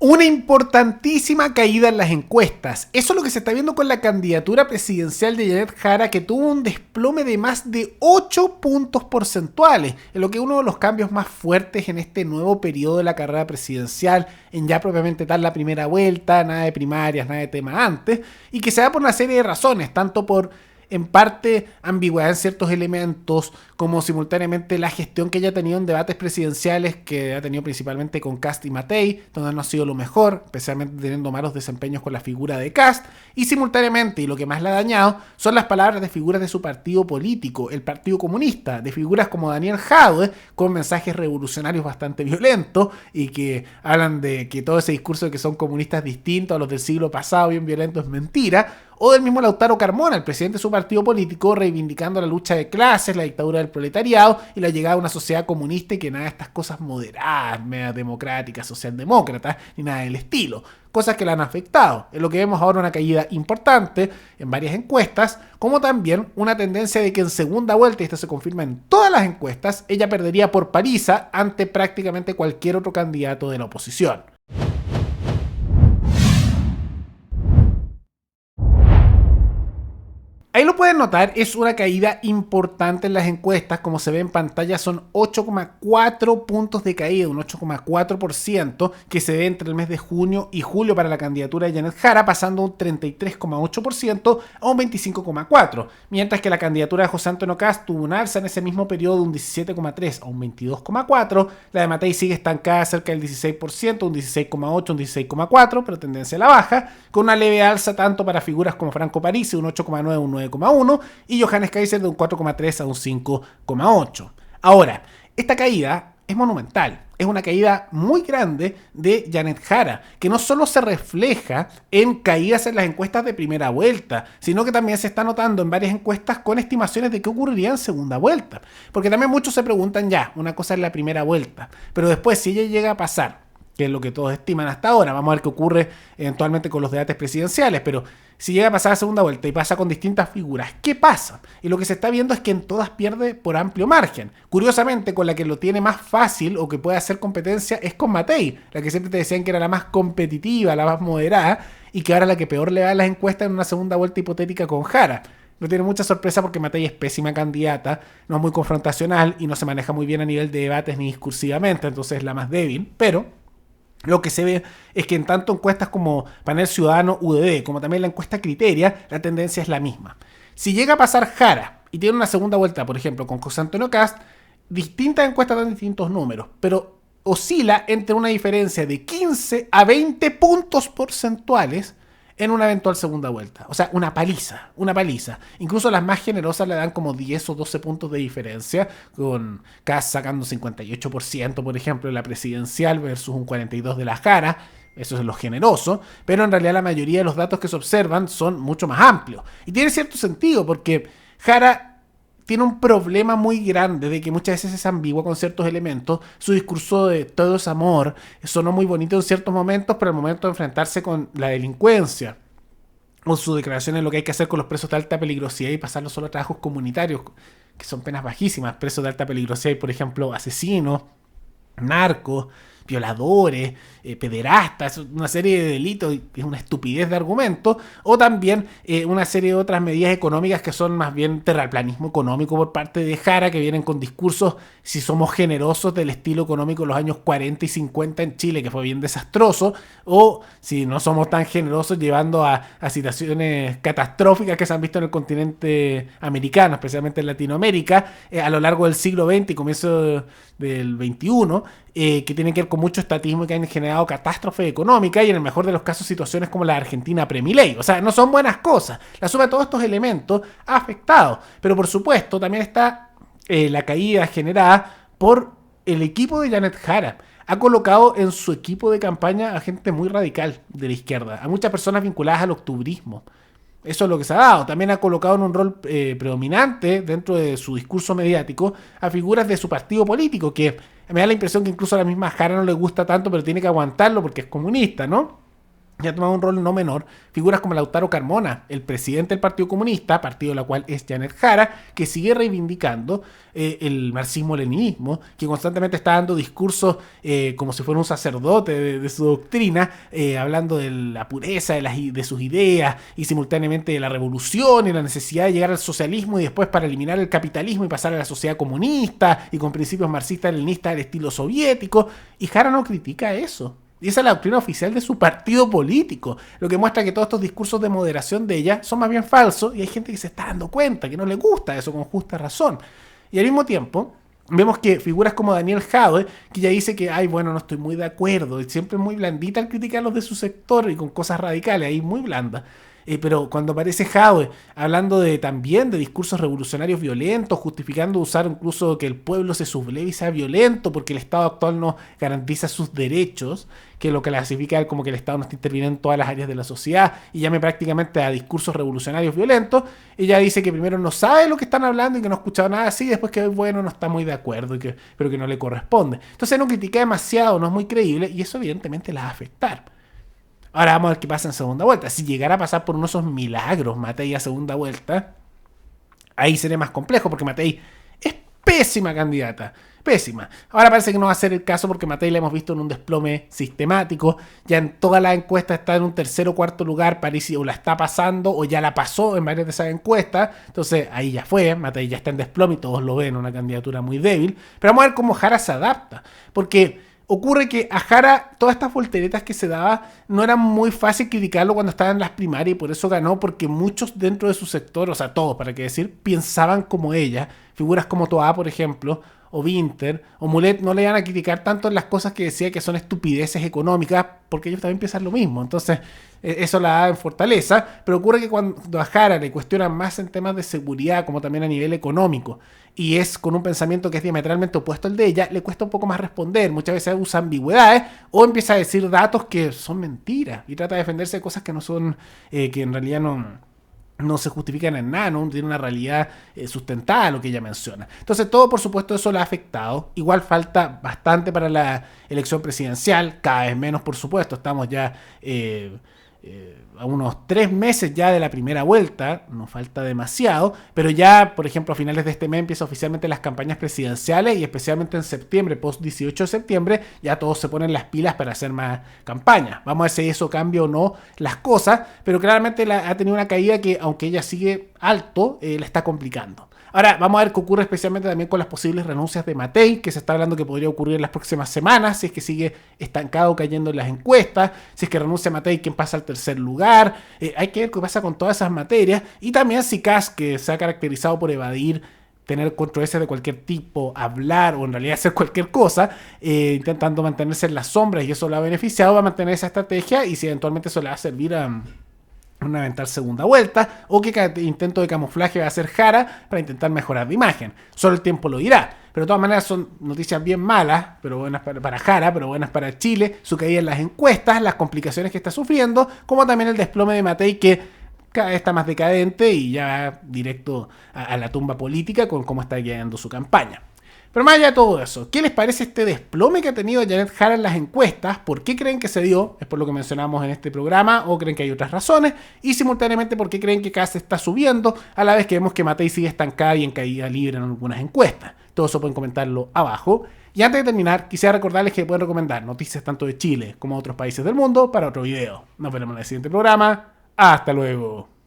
Una importantísima caída en las encuestas. Eso es lo que se está viendo con la candidatura presidencial de Janet Jara, que tuvo un desplome de más de 8 puntos porcentuales, en lo que es uno de los cambios más fuertes en este nuevo periodo de la carrera presidencial, en ya propiamente tal la primera vuelta, nada de primarias, nada de tema antes, y que se da por una serie de razones, tanto por en parte ambigüedad en ciertos elementos, como simultáneamente la gestión que ella ha tenido en debates presidenciales, que ha tenido principalmente con Kast y Matei, donde no ha sido lo mejor, especialmente teniendo malos desempeños con la figura de Kast, y simultáneamente, y lo que más la ha dañado, son las palabras de figuras de su partido político, el Partido Comunista, de figuras como Daniel Jadwe, con mensajes revolucionarios bastante violentos, y que hablan de que todo ese discurso de que son comunistas distintos a los del siglo pasado, bien violento, es mentira, o del mismo Lautaro Carmona, el presidente de su partido político, reivindicando la lucha de clases, la dictadura del proletariado y la llegada a una sociedad comunista y que nada de estas cosas moderadas, media democráticas, socialdemócratas, ni nada del estilo. Cosas que la han afectado. Es lo que vemos ahora una caída importante en varias encuestas, como también una tendencia de que en segunda vuelta, y esto se confirma en todas las encuestas, ella perdería por paliza ante prácticamente cualquier otro candidato de la oposición. Ahí lo pueden notar, es una caída importante en las encuestas, como se ve en pantalla son 8,4 puntos de caída, un 8,4% que se ve entre el mes de junio y julio para la candidatura de Janet Jara, pasando un 33,8% a un 25,4%, mientras que la candidatura de José Antonio Kast tuvo un alza en ese mismo periodo de un 17,3% a un 22,4%, la de Matei sigue estancada cerca del 16%, un 16,8%, un 16,4%, pero tendencia a la baja, con una leve alza tanto para figuras como Franco Parisi, un 8,9%, un 9,1 y Johannes Kaiser de un 4,3 a un 5,8. Ahora, esta caída es monumental, es una caída muy grande de Janet Jara, que no solo se refleja en caídas en las encuestas de primera vuelta, sino que también se está notando en varias encuestas con estimaciones de qué ocurriría en segunda vuelta. Porque también muchos se preguntan ya, una cosa es la primera vuelta, pero después si ella llega a pasar, que es lo que todos estiman hasta ahora, vamos a ver qué ocurre eventualmente con los debates presidenciales, pero si llega a pasar a segunda vuelta y pasa con distintas figuras, ¿qué pasa? Y lo que se está viendo es que en todas pierde por amplio margen. Curiosamente, con la que lo tiene más fácil o que puede hacer competencia es con Matei, la que siempre te decían que era la más competitiva, la más moderada, y que ahora la que peor le va a las encuestas en una segunda vuelta hipotética con Jara. No tiene mucha sorpresa porque Matei es pésima candidata, no es muy confrontacional y no se maneja muy bien a nivel de debates ni discursivamente, entonces es la más débil, pero lo que se ve es que en tanto encuestas como Panel Ciudadano UDD, como también la encuesta Criteria, la tendencia es la misma. Si llega a pasar Jara y tiene una segunda vuelta, por ejemplo, con José Antonio Kast, distintas encuestas dan distintos números, pero oscila entre una diferencia de 15 a 20 puntos porcentuales en una eventual segunda vuelta. O sea, una paliza, una paliza. Incluso las más generosas le dan como 10 o 12 puntos de diferencia, con Kast sacando 58%, por ejemplo, en la presidencial versus un 42% de la Jara. Eso es lo generoso, pero en realidad la mayoría de los datos que se observan son mucho más amplios. Y tiene cierto sentido, porque Jara tiene un problema muy grande de que muchas veces es ambiguo con ciertos elementos. Su discurso de todo es amor sonó muy bonito en ciertos momentos, pero al momento de enfrentarse con la delincuencia o su declaración en lo que hay que hacer con los presos de alta peligrosidad y pasarlos solo a trabajos comunitarios, que son penas bajísimas, presos de alta peligrosidad y, por ejemplo, asesinos, narcos, violadores, pederastas, una serie de delitos, es una estupidez de argumento, o también una serie de otras medidas económicas que son más bien terraplanismo económico por parte de Jara, que vienen con discursos, si somos generosos, del estilo económico de los años 40 y 50 en Chile, que fue bien desastroso, o si no somos tan generosos, llevando a situaciones catastróficas que se han visto en el continente americano, especialmente en Latinoamérica, a lo largo del siglo XX y comienzo del XXI, que tienen que ver con mucho estatismo y que han generado catástrofes económicas y en el mejor de los casos situaciones como la Argentina pre-Milei. O sea, no son buenas cosas. La suma de todos estos elementos ha afectado. Pero por supuesto también está la caída generada por el equipo de Janet Jara. Ha colocado en su equipo de campaña a gente muy radical de la izquierda, a muchas personas vinculadas al octubrismo. Eso es lo que se ha dado. También ha colocado en un rol predominante dentro de su discurso mediático a figuras de su partido político, que me da la impresión que incluso a la misma Jara no le gusta tanto, pero tiene que aguantarlo porque es comunista, ¿no? y ha tomado un rol no menor figuras como Lautaro Carmona, el presidente del Partido Comunista, partido de la cual es Janet Jara, que sigue reivindicando el marxismo-leninismo, que constantemente está dando discursos como si fuera un sacerdote de su doctrina, hablando de la pureza de sus ideas y simultáneamente de la revolución y la necesidad de llegar al socialismo y después para eliminar el capitalismo y pasar a la sociedad comunista y con principios marxistas-leninistas del estilo soviético. Y Jara no critica eso. Y esa es la doctrina oficial de su partido político, lo que muestra que todos estos discursos de moderación de ella son más bien falsos y hay gente que se está dando cuenta, que no le gusta eso con justa razón. Y al mismo tiempo, vemos que figuras como Daniel Jadwe, que ya dice que, ay, bueno, no estoy muy de acuerdo, y siempre es muy blandita al criticar los de su sector y con cosas radicales, ahí muy blanda. Pero cuando aparece Jadwe hablando también de discursos revolucionarios violentos, justificando usar incluso que el pueblo se subleve y sea violento porque el Estado actual no garantiza sus derechos, que lo clasifica como que el Estado no está interviniendo en todas las áreas de la sociedad y llame prácticamente a discursos revolucionarios violentos, ella dice que primero no sabe lo que están hablando y que no ha escuchado nada así, y después que, bueno, no está muy de acuerdo, pero que no le corresponde. Entonces no critica demasiado, no es muy creíble y eso evidentemente la va a afectar. Ahora vamos a ver qué pasa en segunda vuelta. Si llegara a pasar por uno de esos milagros Matei a segunda vuelta, ahí sería más complejo porque Matei es pésima candidata. Pésima. Ahora parece que no va a ser el caso porque Matei la hemos visto en un desplome sistemático. Ya en todas las encuestas está en un tercer o cuarto lugar. Parece o la está pasando o ya la pasó en varias de esas encuestas. Entonces ahí ya fue. Matei ya está en desplome y todos lo ven. Una candidatura muy débil. Pero vamos a ver cómo Jara se adapta. Porque ocurre que a Jara, todas estas volteretas que se daba, no era muy fácil criticarlo cuando estaba en las primarias y por eso ganó, porque muchos dentro de su sector, o sea, todos, para qué decir, pensaban como ella. Figuras como Toa, por ejemplo, o Winter, o Mulet, no le iban a criticar tanto en las cosas que decía que son estupideces económicas, porque ellos también piensan lo mismo. Entonces, eso la da en fortaleza, pero ocurre que cuando a Jara le cuestionan más en temas de seguridad, como también a nivel económico, y es con un pensamiento que es diametralmente opuesto al de ella, le cuesta un poco más responder. Muchas veces usa ambigüedades o empieza a decir datos que son mentiras y trata de defenderse de cosas que no son, que en realidad no se justifican en nada, no tiene una realidad sustentada lo que ella menciona. Entonces todo, por supuesto, eso la ha afectado. Igual falta bastante para la elección presidencial, cada vez menos, por supuesto. Estamos ya a unos 3 meses ya de la primera vuelta, nos falta demasiado, pero ya, por ejemplo, a finales de este mes empiezan oficialmente las campañas presidenciales y especialmente en septiembre, post 18 de septiembre, ya todos se ponen las pilas para hacer más campañas. Vamos a ver si eso cambia o no las cosas, pero claramente ha tenido una caída que, aunque ella sigue alto, la está complicando. Ahora, vamos a ver qué ocurre especialmente también con las posibles renuncias de Matei, que se está hablando que podría ocurrir en las próximas semanas, si es que sigue estancado cayendo en las encuestas, si es que renuncia Matei, quién pasa al tercer lugar. Hay que ver qué pasa con todas esas materias. Y también si Kast, que se ha caracterizado por evadir, tener controversias de cualquier tipo, hablar o en realidad hacer cualquier cosa, intentando mantenerse en las sombras y eso lo ha beneficiado, va a mantener esa estrategia y si eventualmente eso le va a servir a una eventual segunda vuelta, o qué intento de camuflaje va a hacer Jara para intentar mejorar de imagen. Solo el tiempo lo dirá. Pero de todas maneras son noticias bien malas, pero buenas para Jara, pero buenas para Chile, su caída en las encuestas, las complicaciones que está sufriendo, como también el desplome de Matei, que cada vez está más decadente y ya va directo a la tumba política con cómo está quedando su campaña. Pero más allá de todo eso, ¿qué les parece este desplome que ha tenido Janet Jara en las encuestas? ¿Por qué creen que se dio? ¿Es por lo que mencionamos en este programa o creen que hay otras razones? Y simultáneamente, ¿por qué creen que Kast está subiendo a la vez que vemos que Matei sigue estancada y en caída libre en algunas encuestas? Todo eso pueden comentarlo abajo. Y antes de terminar, quisiera recordarles que pueden recomendar noticias tanto de Chile como de otros países del mundo para otro video. Nos veremos en el siguiente programa. Hasta luego.